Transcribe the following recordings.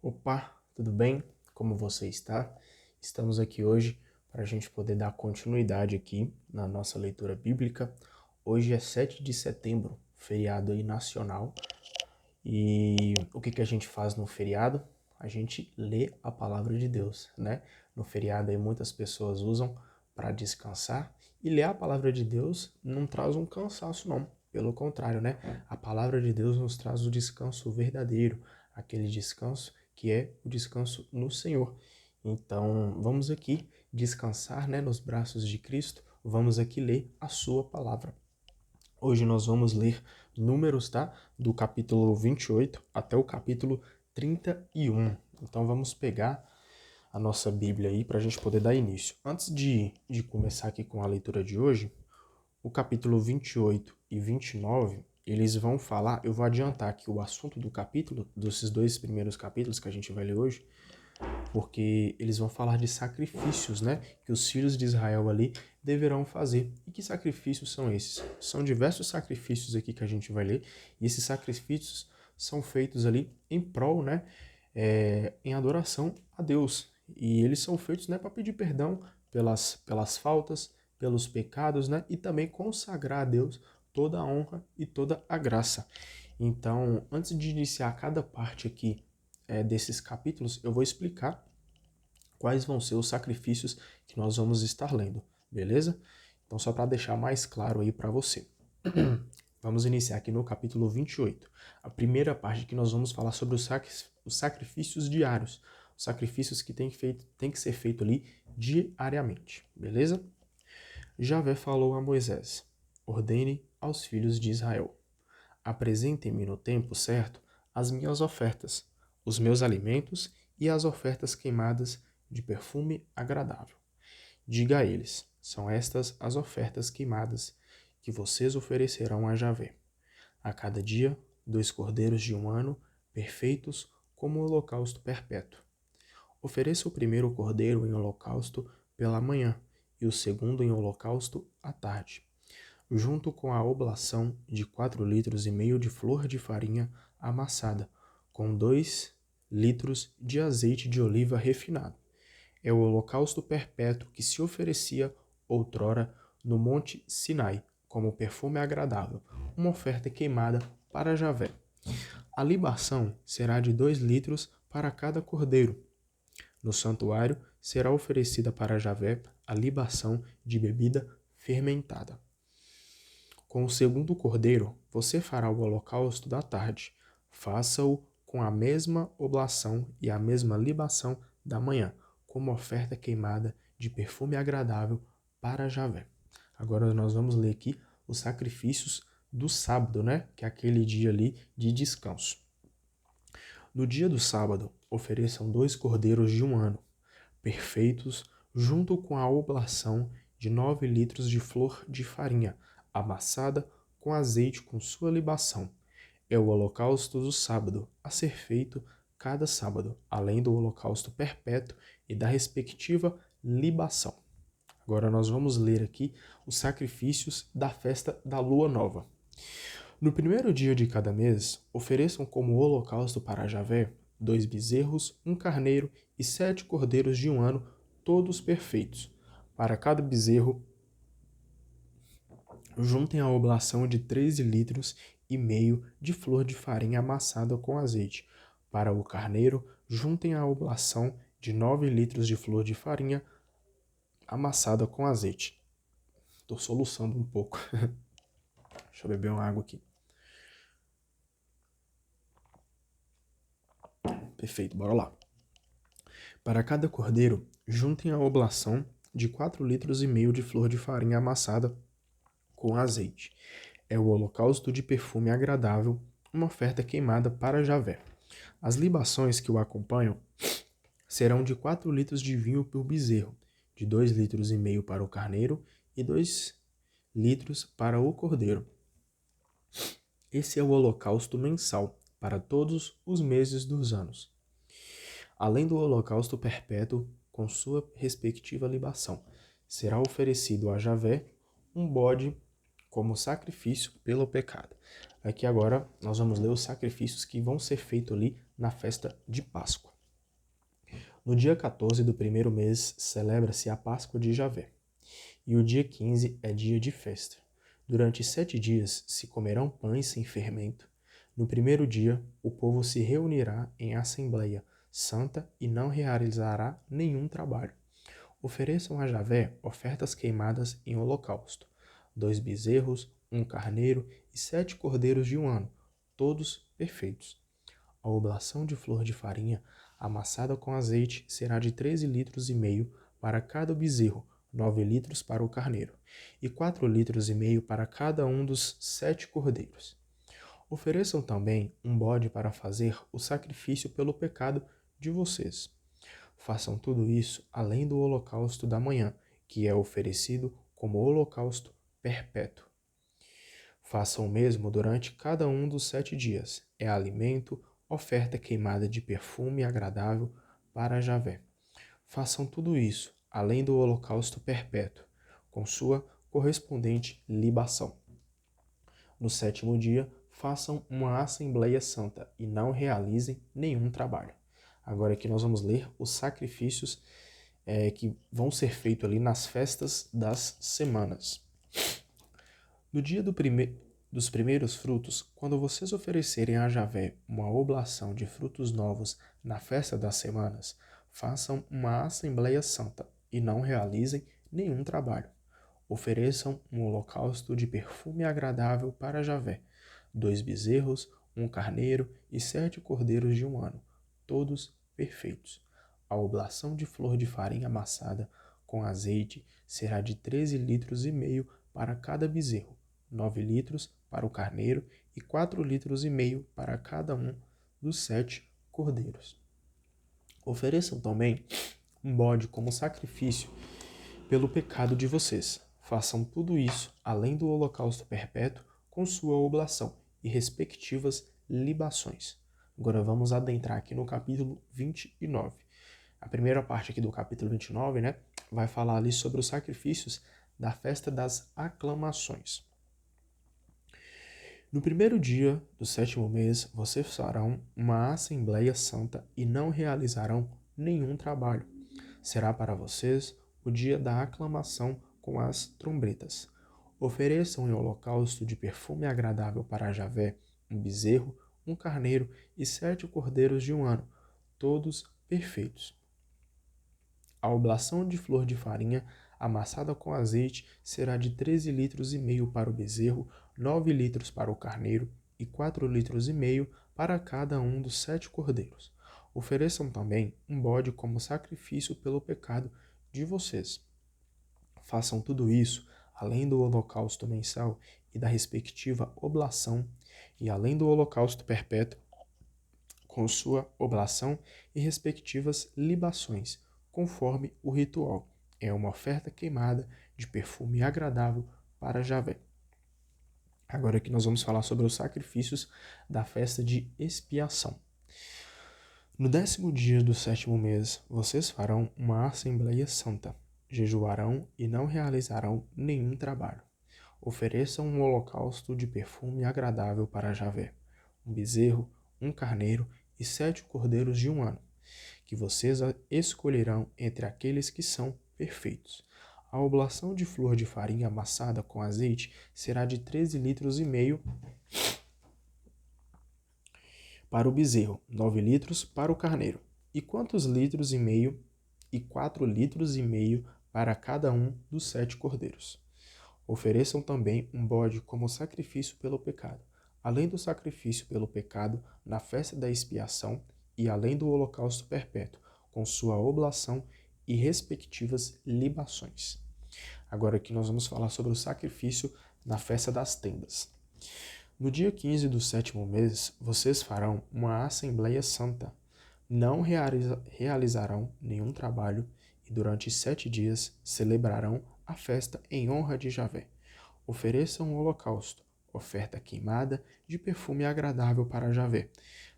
Opa, tudo bem? Como você está? Estamos aqui hoje para a gente poder dar continuidade aqui na nossa leitura bíblica. Hoje é 7 de setembro, feriado aí nacional. E o que a gente faz no feriado? A gente lê a palavra de Deus, né? No feriado aí muitas pessoas usam para descansar e ler a palavra de Deus não traz um cansaço não. Pelo contrário, né? A palavra de Deus nos traz o descanso verdadeiro, aquele descanso que é o descanso no Senhor. Então, vamos aqui descansar, né, nos braços de Cristo. Vamos aqui ler a sua palavra. Hoje nós vamos ler Números, tá? Do capítulo 28 até o capítulo 31. Então vamos pegar a nossa Bíblia aí para a gente poder dar início. Antes de começar aqui com a leitura de hoje, o capítulo 28 e 29, eles vão falar, eu vou adiantar aqui o assunto do capítulo, desses dois primeiros capítulos que a gente vai ler hoje, porque eles vão falar de sacrifícios, né, que os filhos de Israel ali deverão fazer. E que sacrifícios são esses? São diversos sacrifícios aqui que a gente vai ler, e esses sacrifícios são feitos ali em prol, né, em adoração a Deus. E eles são feitos, né, para pedir perdão pelas faltas, pelos pecados, né, e também consagrar a Deus toda a honra e toda a graça. Então, antes de iniciar cada parte aqui desses capítulos, eu vou explicar quais vão ser os sacrifícios que nós vamos estar lendo, beleza? Então, só para deixar mais claro aí para você. Vamos iniciar aqui no capítulo 28. A primeira parte que nós vamos falar sobre os sacrifícios diários, os sacrifícios que tem que ser feito ali diariamente, beleza? Javé falou a Moisés: ordene aos filhos de Israel: apresentem-me no tempo certo as minhas ofertas, os meus alimentos e as ofertas queimadas de perfume agradável. Diga a eles: são estas as ofertas queimadas que vocês oferecerão a Javé. A cada dia, 2 cordeiros de um ano, perfeitos como holocausto perpétuo. Ofereça o primeiro cordeiro em holocausto pela manhã e o segundo em holocausto à tarde, junto com a oblação de 4,5 litros de flor de farinha amassada, com 2 litros de azeite de oliva refinado. É o holocausto perpétuo que se oferecia outrora no Monte Sinai, como perfume agradável, uma oferta queimada para Javé. A libação será de 2 litros para cada cordeiro. No santuário será oferecida para Javé a libação de bebida fermentada. Com o segundo cordeiro, você fará o holocausto da tarde. Faça-o com a mesma oblação e a mesma libação da manhã, como oferta queimada de perfume agradável para Javé. Agora nós vamos ler aqui os sacrifícios do sábado, né? Que é aquele dia ali de descanso. No dia do sábado, ofereçam 2 cordeiros de um ano, perfeitos, junto com a oblação de 9 litros de flor de farinha, amassada com azeite com sua libação. É o holocausto do sábado, a ser feito cada sábado, além do holocausto perpétuo e da respectiva libação. Agora nós vamos ler aqui os sacrifícios da festa da lua nova. No primeiro dia de cada mês, ofereçam como holocausto para Javé 2 bezerros, 1 carneiro e 7 cordeiros de um ano, todos perfeitos. Para cada bezerro, juntem a oblação de 13,5 litros de flor de farinha amassada com azeite. Para o carneiro, juntem a oblação de 9 litros de flor de farinha amassada com azeite. Estou soluçando um pouco. Deixa eu beber uma água aqui. Perfeito, bora lá. Para cada cordeiro, juntem a oblação de 4,5 litros de flor de farinha amassada com azeite. É o holocausto de perfume agradável, uma oferta queimada para Javé. As libações que o acompanham serão de 4 litros de vinho por bezerro, de 2,5 litros para o carneiro e 2 litros para o cordeiro. Esse é o holocausto mensal para todos os meses dos anos, além do holocausto perpétuo com sua respectiva libação. Será oferecido a Javé um bode como sacrifício pelo pecado. Aqui agora nós vamos ler os sacrifícios que vão ser feitos ali na festa de Páscoa. No dia 14 do primeiro mês celebra-se a Páscoa de Javé, e o dia 15 é dia de festa. Durante 7 dias se comerão pães sem fermento. No primeiro dia, o povo se reunirá em assembleia santa e não realizará nenhum trabalho. Ofereçam a Javé ofertas queimadas em holocausto: 2 bezerros, 1 carneiro e 7 cordeiros de 1 ano, todos perfeitos. A oblação de flor de farinha amassada com azeite será de 13,5 litros para cada bezerro, 9 litros para o carneiro, e 4,5 litros para cada um dos 7 cordeiros. Ofereçam também um bode para fazer o sacrifício pelo pecado de vocês. Façam tudo isso além do holocausto da manhã, que é oferecido como holocausto perpétuo. Façam o mesmo durante cada um dos 7 dias. É alimento, oferta queimada de perfume agradável para Javé. Façam tudo isso, além do holocausto perpétuo, com sua correspondente libação. No 7º dia, façam uma Assembleia Santa e não realizem nenhum trabalho. Agora aqui nós vamos ler os sacrifícios que vão ser feitos ali nas festas das semanas. No dia dos primeiros frutos, quando vocês oferecerem a Javé uma oblação de frutos novos na festa das semanas, façam uma Assembleia Santa e não realizem nenhum trabalho. Ofereçam um holocausto de perfume agradável para Javé: 2 bezerros, 1 carneiro e 7 cordeiros de 1 ano, todos perfeitos. A oblação de flor de farinha amassada com azeite será de 13,5 litros para cada bezerro, 9 litros para o carneiro e 4,5 litros para cada um dos 7 cordeiros. Ofereçam também um bode como sacrifício pelo pecado de vocês. Façam tudo isso, além do holocausto perpétuo, com sua oblação e respectivas libações. Agora vamos adentrar aqui no capítulo 29. A primeira parte aqui do capítulo 29, vai falar ali sobre os sacrifícios da festa das aclamações. No primeiro dia do 7º mês, vocês farão uma Assembleia Santa e não realizarão nenhum trabalho. Será para vocês o dia da aclamação com as trombetas. Ofereçam em holocausto de perfume agradável para Javé um bezerro, 1 carneiro e 7 cordeiros de 1 ano, todos perfeitos. A oblação de flor de farinha amassada com azeite será de 13,5 litros para o bezerro, 9 litros para o carneiro e 4,5 litros para cada um dos 7 cordeiros. Ofereçam também um bode como sacrifício pelo pecado de vocês. Façam tudo isso, além do holocausto mensal e da respectiva oblação, e além do holocausto perpétuo, com sua oblação e respectivas libações, conforme o ritual. É uma oferta queimada de perfume agradável para Javé. Agora aqui nós vamos falar sobre os sacrifícios da festa de expiação. No 10º dia do 7º mês, vocês farão uma Assembleia Santa, jejuarão e não realizarão nenhum trabalho. Ofereçam um holocausto de perfume agradável para Javé: um bezerro, 1 carneiro e 7 cordeiros de 1 ano, que vocês escolherão entre aqueles que são perfeitos. A oblação de flor de farinha amassada com azeite será de 13,5 litros para o bezerro, 9 litros para o carneiro, e quantos litros e meio e 4,5 litros para cada um dos 7 cordeiros. Ofereçam também um bode como sacrifício pelo pecado, além do sacrifício pelo pecado na festa da expiação e além do holocausto perpétuo, com sua oblação e respectivas libações. Agora aqui nós vamos falar sobre o sacrifício na festa das tendas. No dia 15 do 7º mês, vocês farão uma Assembleia Santa. Não realizarão nenhum trabalho e durante 7 dias celebrarão a festa em honra de Javé. Ofereçam um holocausto, oferta queimada de perfume agradável para Javé: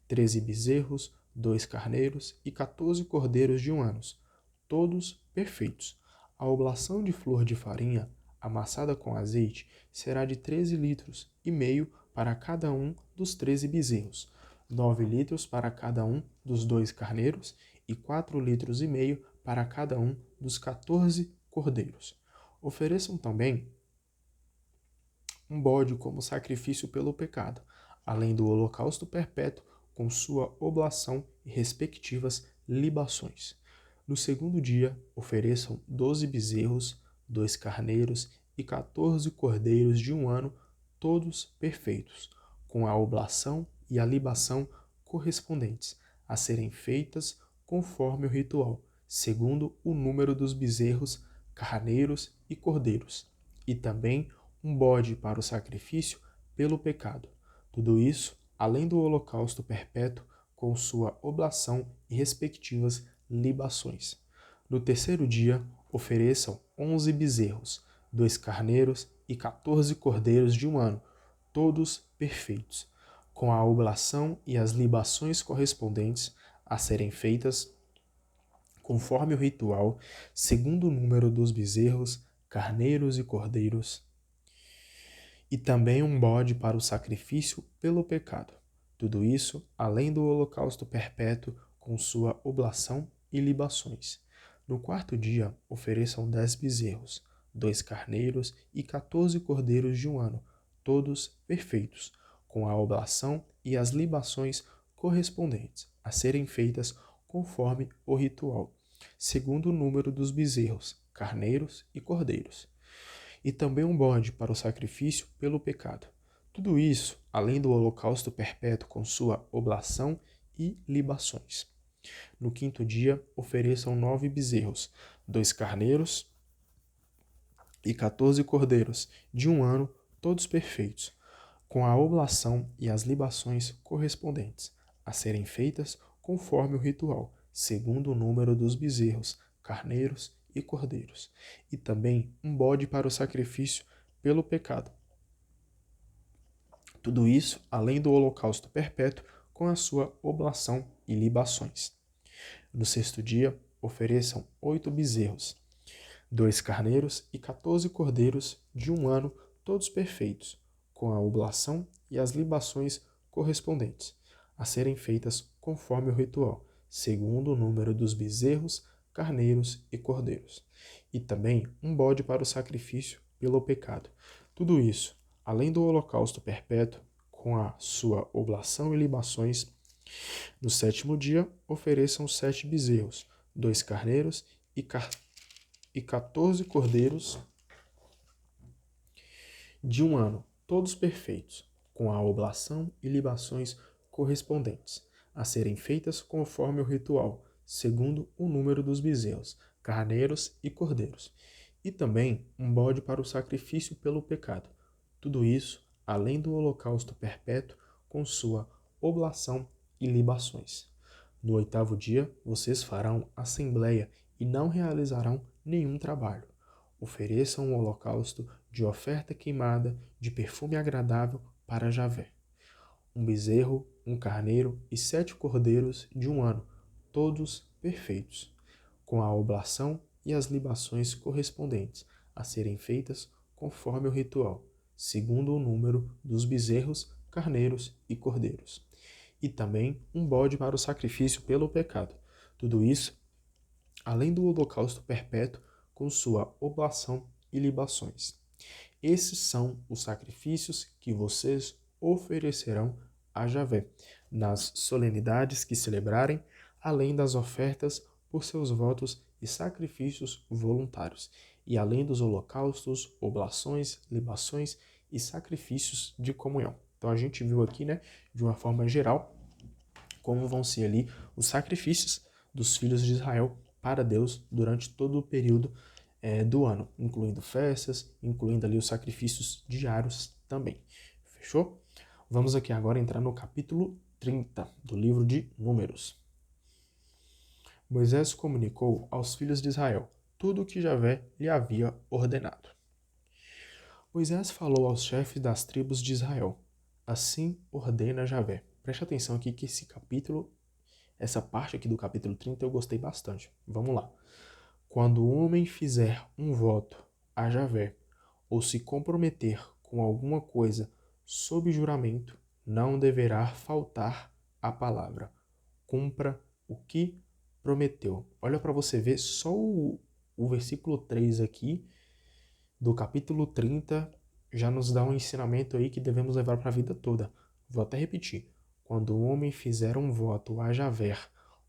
13 bezerros, 2 carneiros e 14 cordeiros de 1 ano, todos perfeitos. A oblação de flor de farinha amassada com azeite será de 13,5 litros para cada um dos 13 bezerros, 9 litros para cada um dos 2 carneiros e 4,5 litros para cada um dos 14 cordeiros. Ofereçam também um bode como sacrifício pelo pecado, além do holocausto perpétuo com sua oblação e respectivas libações. No segundo dia, ofereçam 12 bezerros, 2 carneiros e 14 cordeiros de um ano, todos perfeitos, com a oblação e a libação correspondentes, a serem feitas conforme o ritual, segundo o número dos bezerros, carneiros e cordeiros, e também um bode para o sacrifício pelo pecado. Tudo isso, além do holocausto perpétuo, com sua oblação e respectivas libações. No terceiro dia, ofereçam 11 bezerros, 2 carneiros e 14 cordeiros de um ano, todos perfeitos, com a oblação e as libações correspondentes, a serem feitas conforme o ritual, segundo o número dos bezerros, carneiros e cordeiros, e também um bode para o sacrifício pelo pecado. Tudo isso, além do holocausto perpétuo, com sua oblação e libações. No quarto dia, ofereçam 10 bezerros, 2 carneiros e 14 cordeiros de um ano, todos perfeitos, com a oblação e as libações correspondentes, a serem feitas conforme o ritual, segundo o número dos bezerros, carneiros e cordeiros, e também um bode para o sacrifício pelo pecado. Tudo isso, além do holocausto perpétuo com sua oblação e libações. No quinto dia, ofereçam 9 bezerros, 2 carneiros e 14 cordeiros, de um ano, todos perfeitos, com a oblação e as libações correspondentes, a serem feitas conforme o ritual, segundo o número dos bezerros, carneiros e cordeiros, e também um bode para o sacrifício pelo pecado. Tudo isso além do holocausto perpétuo com a sua oblação e libações. No sexto dia, ofereçam 8 bezerros, 2 carneiros e 14 cordeiros de um ano, todos perfeitos, com a oblação e as libações correspondentes, a serem feitas conforme o ritual, segundo o número dos bezerros, carneiros e cordeiros, e também um bode para o sacrifício pelo pecado. Tudo isso, além do holocausto perpétuo, com a sua oblação e libações. No sétimo dia, ofereçam 7 bezerros, 2 carneiros e 14 cordeiros de um ano, todos perfeitos, com a oblação e libações correspondentes, a serem feitas conforme o ritual, segundo o número dos bezerros, carneiros e cordeiros, e também um bode para o sacrifício pelo pecado. Tudo isso, além do holocausto perpétuo, com sua oblação e libações. No oitavo dia, vocês farão assembleia e não realizarão nenhum trabalho. Ofereçam um holocausto de oferta queimada de perfume agradável para Javé. Um bezerro, um carneiro e 7 cordeiros de um ano, todos perfeitos, com a oblação e as libações correspondentes, a serem feitas conforme o ritual, segundo o número dos bezerros, carneiros e cordeiros. E também um bode para o sacrifício pelo pecado. Tudo isso, além do holocausto perpétuo, com sua oblação e libações. Esses são os sacrifícios que vocês oferecerão a Javé, nas solenidades que celebrarem, além das ofertas por seus votos e sacrifícios voluntários, e além dos holocaustos, oblações, libações e sacrifícios de comunhão. Então a gente viu aqui, né, de uma forma geral, como vão ser ali os sacrifícios dos filhos de Israel para Deus durante todo o período do ano, incluindo festas, incluindo ali os sacrifícios diários também. Fechou? Vamos aqui agora entrar no capítulo 30 do livro de Números. Moisés comunicou aos filhos de Israel tudo o que Javé lhe havia ordenado. Moisés falou aos chefes das tribos de Israel: assim ordena Javé. Preste atenção aqui que essa parte aqui do capítulo 30 eu gostei bastante. Vamos lá. Quando o homem fizer um voto a Javé ou se comprometer com alguma coisa sob juramento, não deverá faltar a palavra. Cumpra o que prometeu. Olha para você ver, só o versículo 3 aqui do capítulo 30 já nos dá um ensinamento aí que devemos levar para a vida toda. Vou até repetir. Quando um homem fizer um voto a Javé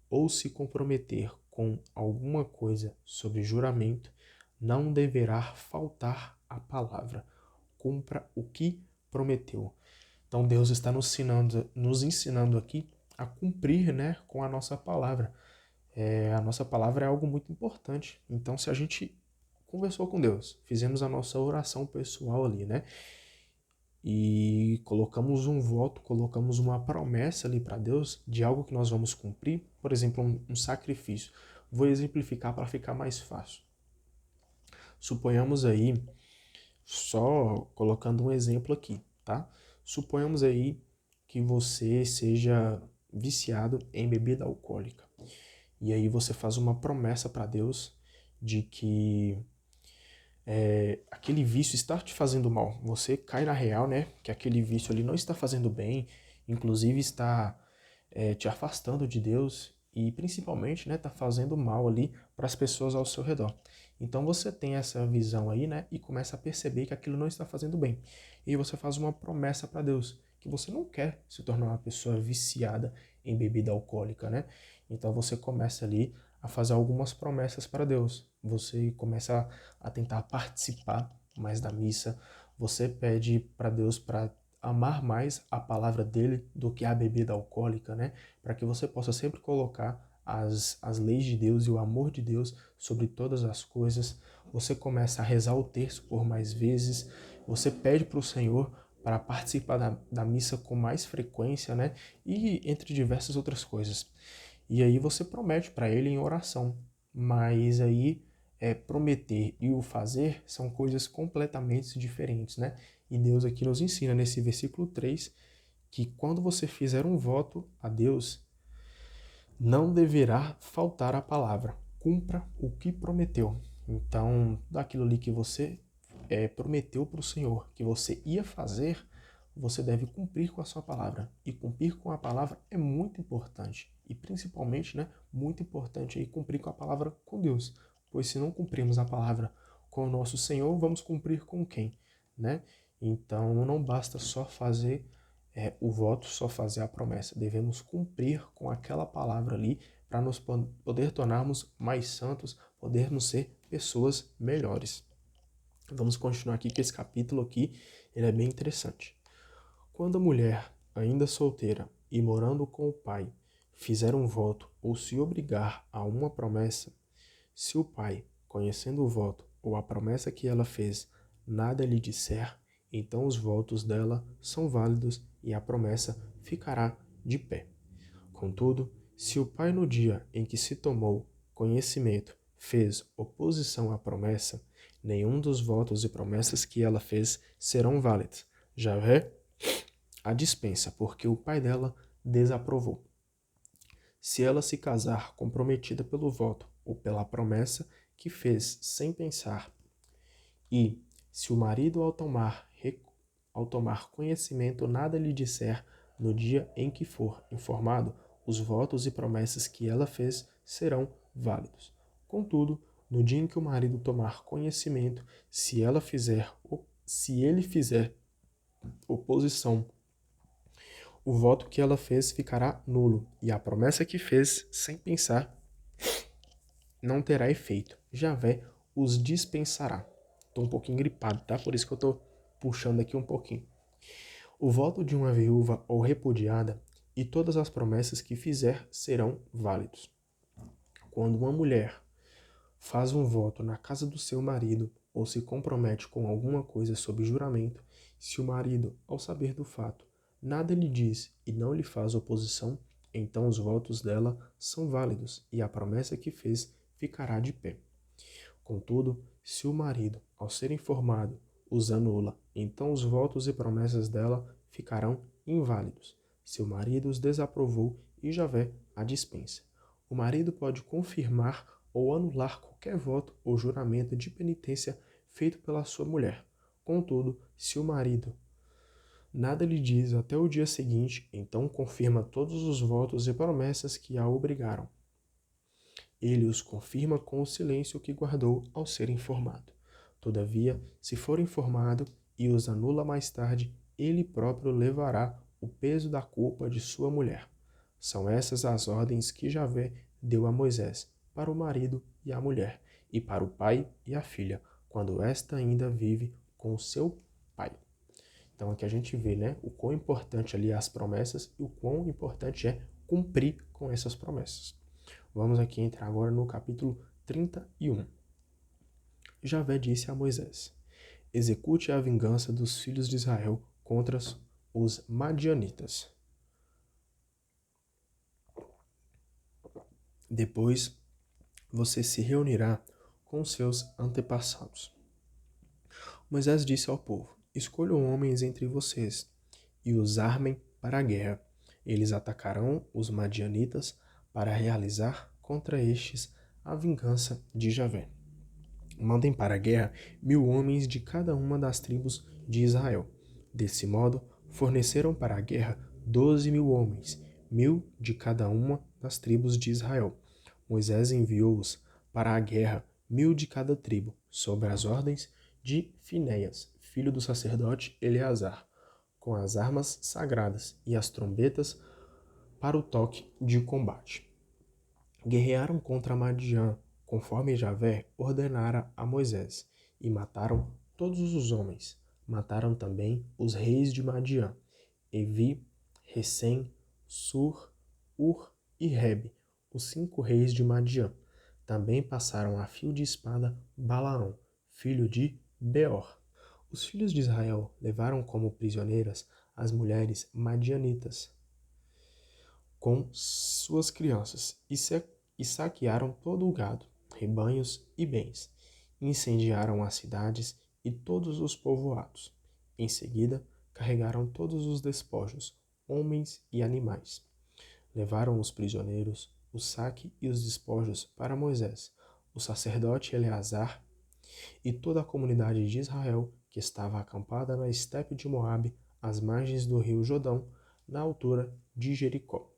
ou se comprometer com alguma coisa sobre juramento, não deverá faltar a palavra. Cumpra o que prometeu. Então Deus está nos ensinando aqui a cumprir, né, com a nossa palavra. A nossa palavra é algo muito importante. Então, se a gente conversou com Deus, fizemos a nossa oração pessoal ali, né? E colocamos um voto, colocamos uma promessa ali para Deus de algo que nós vamos cumprir, por exemplo, um sacrifício. Vou exemplificar para ficar mais fácil. Suponhamos aí, só colocando um exemplo aqui, tá? Suponhamos aí que você seja viciado em bebida alcoólica. E aí você faz uma promessa para Deus de que aquele vício está te fazendo mal. Você cai na real, né? Que aquele vício ali não está fazendo bem, inclusive está te afastando de Deus e principalmente, né, está fazendo mal ali para as pessoas ao seu redor. Então você tem essa visão aí, né, e começa a perceber que aquilo não está fazendo bem. E você faz uma promessa para Deus que você não quer se tornar uma pessoa viciada em bebida alcoólica, né? Então você começa ali a fazer algumas promessas para Deus. Você começa a tentar participar mais da missa. Você pede para Deus para amar mais a palavra dele do que a bebida alcoólica, né? Para que você possa sempre colocar as leis de Deus e o amor de Deus sobre todas as coisas. Você começa a rezar o terço por mais vezes. Você pede para o Senhor para participar da missa com mais frequência, né? E entre diversas outras coisas. E aí você promete para ele em oração. Mas aí prometer e o fazer são coisas completamente diferentes, né? E Deus aqui nos ensina nesse versículo 3 que quando você fizer um voto a Deus, não deverá faltar a palavra. Cumpra o que prometeu. Então, daquilo ali que você prometeu para o Senhor, que você ia fazer, você deve cumprir com a sua palavra. E cumprir com a palavra é muito importante. E principalmente, né, muito importante aí cumprir com a palavra com Deus. Pois se não cumprirmos a palavra com o nosso Senhor, vamos cumprir com quem? Né? Então, não basta só fazer o voto, só fazer a promessa. Devemos cumprir com aquela palavra ali para nos poder tornarmos mais santos, podermos ser pessoas melhores. Vamos continuar aqui que esse capítulo aqui ele é bem interessante. Quando a mulher, ainda solteira e morando com o pai, fizer um voto ou se obrigar a uma promessa, se o pai, conhecendo o voto ou a promessa que ela fez, nada lhe disser, então os votos dela são válidos e a promessa ficará de pé. Contudo, se o pai no dia em que se tomou conhecimento fez oposição à promessa, nenhum dos votos e promessas que ela fez serão válidos. Já vê? A dispensa, porque o pai dela desaprovou. Se ela se casar comprometida pelo voto ou pela promessa que fez sem pensar, e se o marido ao tomar conhecimento nada lhe disser no dia em que for informado, os votos e promessas que ela fez serão válidos. Contudo, no dia em que o marido tomar conhecimento, se ele fizer oposição, o voto que ela fez ficará nulo, e a promessa que fez sem pensar não terá efeito. Javé os dispensará. Estou um pouquinho gripado, tá? Por isso que eu estou puxando aqui um pouquinho. O voto de uma viúva ou repudiada e todas as promessas que fizer serão válidos. Quando uma mulher faz um voto na casa do seu marido ou se compromete com alguma coisa sob juramento, se o marido, ao saber do fato, nada lhe diz e não lhe faz oposição, então os votos dela são válidos e a promessa que fez ficará de pé. Contudo, se o marido, ao ser informado, os anula, então os votos e promessas dela ficarão inválidos. Seu marido os desaprovou e Javé a dispensa. O marido pode confirmar ou anular qualquer voto ou juramento de penitência feito pela sua mulher. Contudo, se o marido nada lhe diz até o dia seguinte, então confirma todos os votos e promessas que a obrigaram. ele os confirma com o silêncio que guardou ao ser informado. Todavia, se for informado e os anula mais tarde, ele próprio levará o peso da culpa de sua mulher. São essas as ordens que Javé deu a Moisés, para o marido e a mulher, e para o pai e a filha, quando esta ainda vive com seu pai. Então aqui a gente vê, né, o quão importante ali é as promessas e o quão importante é cumprir com essas promessas. Vamos aqui entrar agora no capítulo 31. Javé disse a Moisés: execute a vingança dos filhos de Israel contra os madianitas. Depois você se reunirá com seus antepassados. Moisés disse ao povo: escolham homens entre vocês e os armem para a guerra. Eles atacarão os madianitas para realizar contra estes a vingança de Javé. Mandem para a guerra 1000 homens de cada uma das tribos de Israel. Desse modo, forneceram para a guerra 12.000 homens, 1000 de cada uma das tribos de Israel. Moisés enviou-os para a guerra, 1000 de cada tribo, sob as ordens de Finéias, filho do sacerdote Eleazar, com as armas sagradas e as trombetas para o toque de combate. Guerrearam contra Madiã, conforme Javé ordenara a Moisés, e mataram todos os homens. Mataram também os reis de Madiã, Evi, Recém, Sur, Ur e Rebe, os 5 reis de Madiã. Também passaram a fio de espada Balaão, filho de Beor. Os filhos de Israel levaram como prisioneiras as mulheres madianitas com suas crianças e saquearam todo o gado, rebanhos e bens. Incendiaram as cidades e todos os povoados. Em seguida, carregaram todos os despojos, homens e animais. Levaram os prisioneiros, o saque e os despojos para Moisés, o sacerdote Eleazar e toda a comunidade de Israel que estava acampada na estepe de Moabe, às margens do rio Jordão, na altura de Jericó.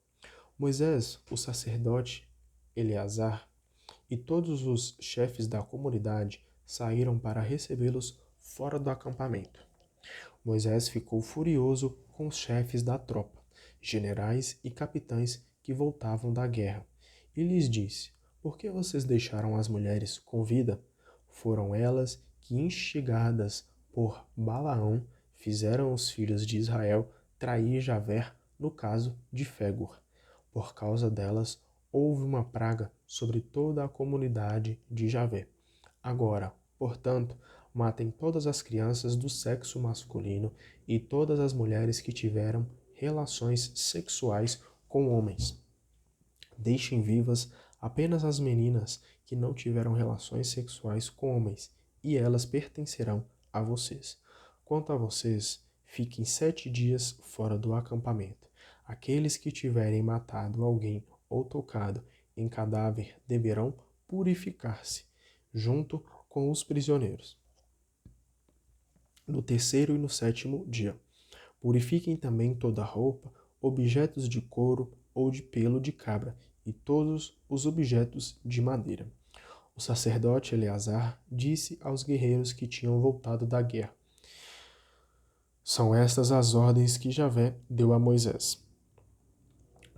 Moisés, o sacerdote Eleazar e todos os chefes da comunidade saíram para recebê-los fora do acampamento. Moisés ficou furioso com os chefes da tropa, generais e capitães que voltavam da guerra, e lhes disse: por que vocês deixaram as mulheres com vida? Foram elas que, instigadas por Balaão, fizeram os filhos de Israel trair Javé no caso de Fégor. Por causa delas, houve uma praga sobre toda a comunidade de Javé. Agora, portanto, matem todas as crianças do sexo masculino e todas as mulheres que tiveram relações sexuais com homens. Deixem vivas apenas as meninas que não tiveram relações sexuais com homens, e elas pertencerão a vocês. Quanto a vocês, fiquem 7 dias fora do acampamento. Aqueles que tiverem matado alguém ou tocado em cadáver deverão purificar-se, junto com os prisioneiros. No 3º e no 7º dia, purifiquem também toda roupa, objetos de couro ou de pelo de cabra e todos os objetos de madeira. O sacerdote Eleazar disse aos guerreiros que tinham voltado da guerra: são estas as ordens que Javé deu a Moisés: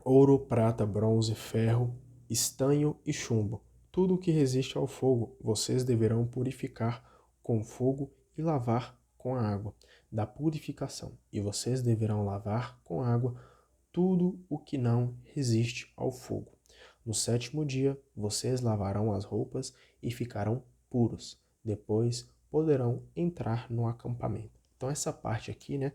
ouro, prata, bronze, ferro, estanho e chumbo, tudo o que resiste ao fogo, vocês deverão purificar com fogo e lavar com a água da purificação, e vocês deverão lavar com água tudo o que não resiste ao fogo. No 7º dia, vocês lavarão as roupas e ficarão puros. Depois poderão entrar no acampamento. Então essa parte aqui, né,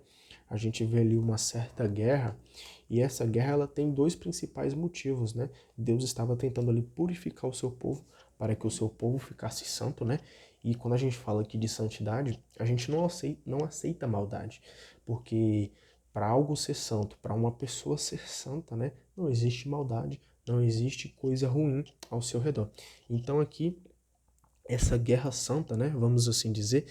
a gente vê ali uma certa guerra, e essa guerra ela tem 2 principais motivos, né? Deus estava tentando ali purificar o seu povo para que o seu povo ficasse santo, né? E quando a gente fala aqui de santidade, a gente não aceita maldade, porque para algo ser santo, para uma pessoa ser santa, né, não existe maldade, não existe coisa ruim ao seu redor. Então aqui, essa guerra santa, né, vamos assim dizer,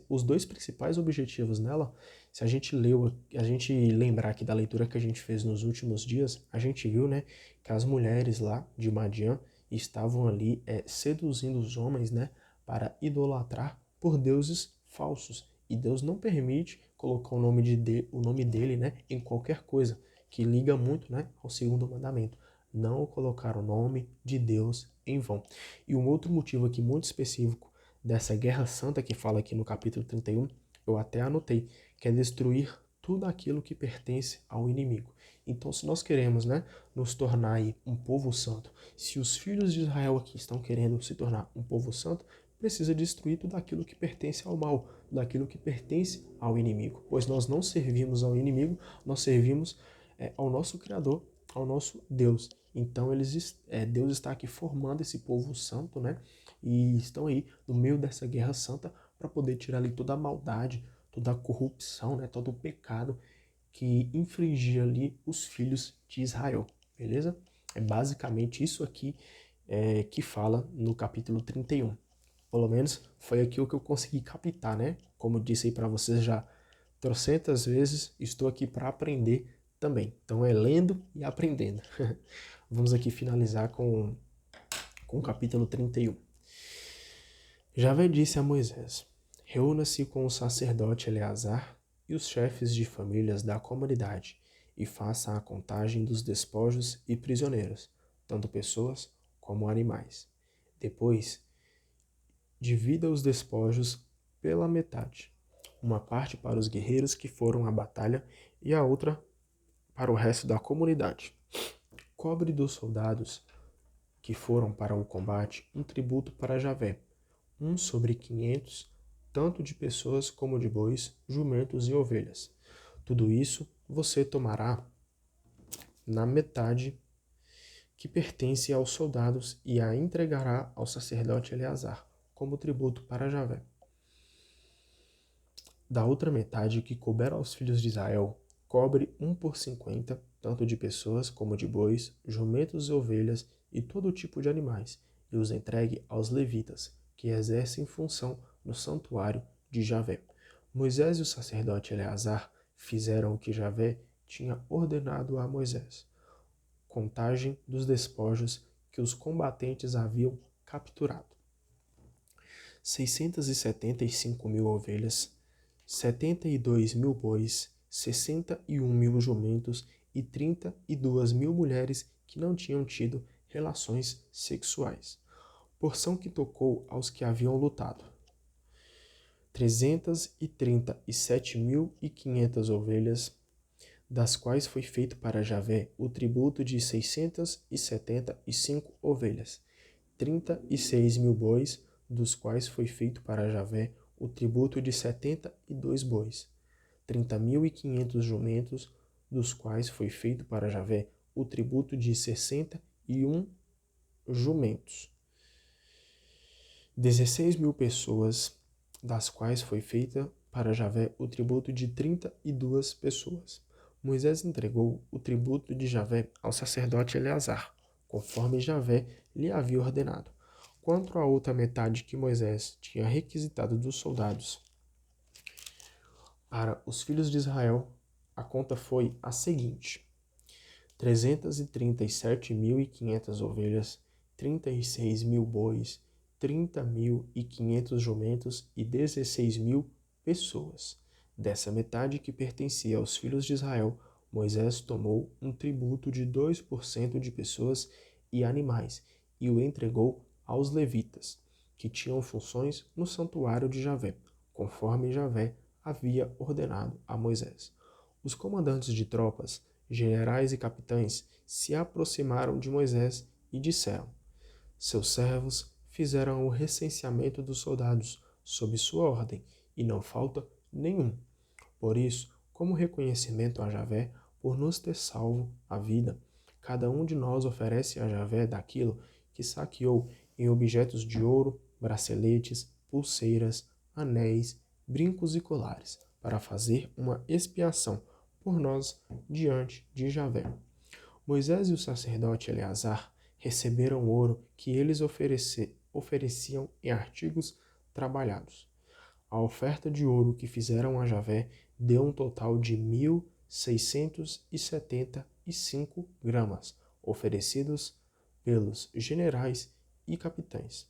os 2 principais objetivos nela, se a gente lembrar aqui da leitura que a gente fez nos últimos dias, a gente viu, né, que as mulheres lá de Madiã estavam ali seduzindo os homens, né, para idolatrar por deuses falsos. E Deus não permite colocar o nome dele, né, em qualquer coisa, que liga muito, né, ao segundo mandamento. Não colocar o nome de Deus em vão. E um outro motivo aqui muito específico dessa guerra santa que fala aqui no capítulo 31, eu até anotei, que é destruir tudo aquilo que pertence ao inimigo. Então, se nós queremos, né, nos tornar aí um povo santo, se os filhos de Israel aqui estão querendo se tornar um povo santo, precisa destruir tudo aquilo que pertence ao mal, tudo aquilo que pertence ao inimigo. Pois nós não servimos ao inimigo, nós servimos ao nosso Criador, ao nosso Deus. Então, Deus está aqui formando esse povo santo, né? E estão aí no meio dessa guerra santa para poder tirar ali toda a maldade, toda a corrupção, né? Todo o pecado que infringia ali os filhos de Israel, beleza? É basicamente isso aqui que fala no capítulo 31. Pelo menos foi aqui o que eu consegui captar, né? Como eu disse aí para vocês já trocentas vezes, estou aqui para aprender também. Então é lendo e aprendendo. Vamos aqui finalizar com o capítulo 31. Javé disse a Moisés: reúna-se com o sacerdote Eleazar e os chefes de famílias da comunidade e faça a contagem dos despojos e prisioneiros, tanto pessoas como animais. Depois, divida os despojos pela metade, uma parte para os guerreiros que foram à batalha e a outra para o resto da comunidade. Cobre dos soldados que foram para o combate um tributo para Javé, 1/500, tanto de pessoas como de bois, jumentos e ovelhas. Tudo isso você tomará na metade que pertence aos soldados e a entregará ao sacerdote Eleazar, como tributo para Javé. Da outra metade que couber aos filhos de Israel, cobre 1/50, tanto de pessoas como de bois, jumentos e ovelhas e todo tipo de animais, e os entregue aos levitas, que exercem função no santuário de Javé. Moisés e o sacerdote Eleazar fizeram o que Javé tinha ordenado a Moisés. Contagem dos despojos que os combatentes haviam capturado: 675.000 ovelhas, 72.000 bois, 61.000 jumentos e 32.000 mulheres que não tinham tido relações sexuais. Porção que tocou aos que haviam lutado: 337.500 ovelhas, das quais foi feito para Javé o tributo de 675 ovelhas, 36.000 bois, dos quais foi feito para Javé o tributo de 72 bois, 30.500 jumentos, dos quais foi feito para Javé o tributo de 61 jumentos, 16.000 pessoas, das quais foi feita para Javé o tributo de 32 pessoas. Moisés entregou o tributo de Javé ao sacerdote Eleazar, conforme Javé lhe havia ordenado. Quanto à outra metade que Moisés tinha requisitado dos soldados para os filhos de Israel, a conta foi a seguinte: 337.500 ovelhas, 36.000 bois, 30.500 jumentos e 16.000 pessoas. Dessa metade que pertencia aos filhos de Israel, Moisés tomou um tributo de 2% de pessoas e animais e o entregou aos levitas, que tinham funções no santuário de Javé, conforme Javé havia ordenado a Moisés. Os comandantes de tropas, generais e capitães se aproximaram de Moisés e disseram: seus servos fizeram o recenseamento dos soldados sob sua ordem, e não falta nenhum. Por isso, como reconhecimento a Javé por nos ter salvo a vida, cada um de nós oferece a Javé daquilo que saqueou em objetos de ouro, braceletes, pulseiras, anéis, brincos e colares, para fazer uma expiação por nós diante de Javé. Moisés e o sacerdote Eleazar receberam o ouro que eles ofereciam em artigos trabalhados. A oferta de ouro que fizeram a Javé deu um total de 1.675 gramas, oferecidos pelos generais e capitães.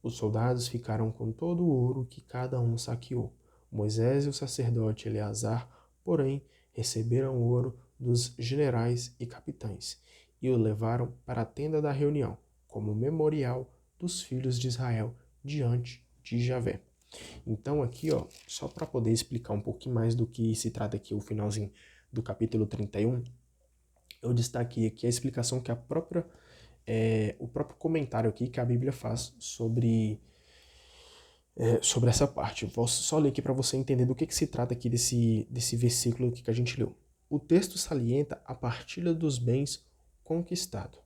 Os soldados ficaram com todo o ouro que cada um saqueou. Moisés e o sacerdote Eleazar, porém, receberam o ouro dos generais e capitães e o levaram para a tenda da reunião, como memorial dos filhos de Israel diante de Javé. Então aqui, ó, só para poder explicar um pouquinho mais do que se trata aqui o finalzinho do capítulo 31, eu destaquei aqui a explicação que o próprio comentário aqui que a Bíblia faz sobre essa parte. Vou só ler aqui para você entender do que se trata aqui desse versículo aqui que a gente leu. O texto salienta a partilha dos bens conquistados.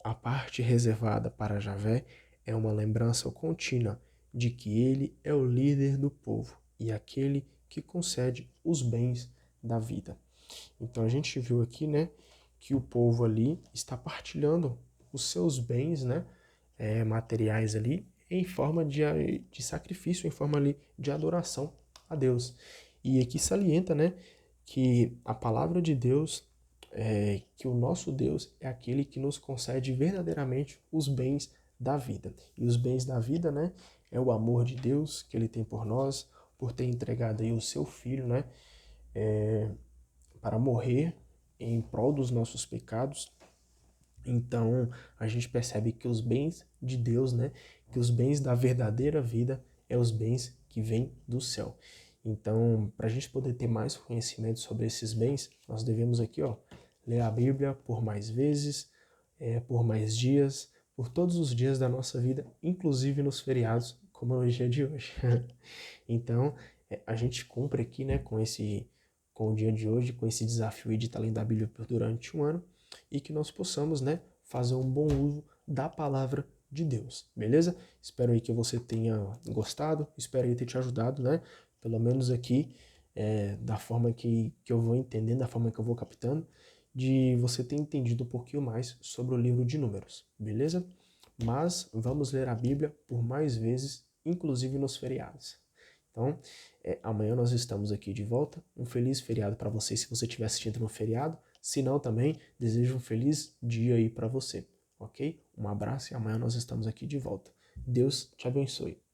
A parte reservada para Javé é uma lembrança contínua de que ele é o líder do povo e aquele que concede os bens da vida. Então a gente viu aqui, né, que o povo ali está partilhando os seus bens, né, materiais ali, em forma de sacrifício, em forma ali de adoração a Deus. E aqui salienta, né, que a palavra de Deus, que o nosso Deus é aquele que nos concede verdadeiramente os bens da vida. E os bens da vida, né, é o amor de Deus que ele tem por nós, por ter entregado aí o seu filho, né, para morrer em prol dos nossos pecados. Então, a gente percebe que os bens de Deus, né, que os bens da verdadeira vida é os bens que vêm do céu. Então, para a gente poder ter mais conhecimento sobre esses bens, nós devemos aqui, ó, ler a Bíblia por mais vezes, por mais dias, por todos os dias da nossa vida, inclusive nos feriados, como é o dia de hoje. Então, a gente cumpre aqui, né, com o dia de hoje, com esse desafio de estar lendo a Bíblia durante um ano, e que nós possamos, né, fazer um bom uso da palavra de Deus, beleza? Espero aí que você tenha gostado, espero aí ter te ajudado, né? Pelo menos aqui, da forma que eu vou entendendo, da forma que eu vou captando, de você ter entendido um pouquinho mais sobre o livro de Números, beleza? Mas vamos ler a Bíblia por mais vezes, inclusive nos feriados. Então, amanhã nós estamos aqui de volta. Um feliz feriado para você se você estiver assistindo no feriado. Se não, também desejo um feliz dia aí para você, ok? Um abraço e amanhã nós estamos aqui de volta. Deus te abençoe.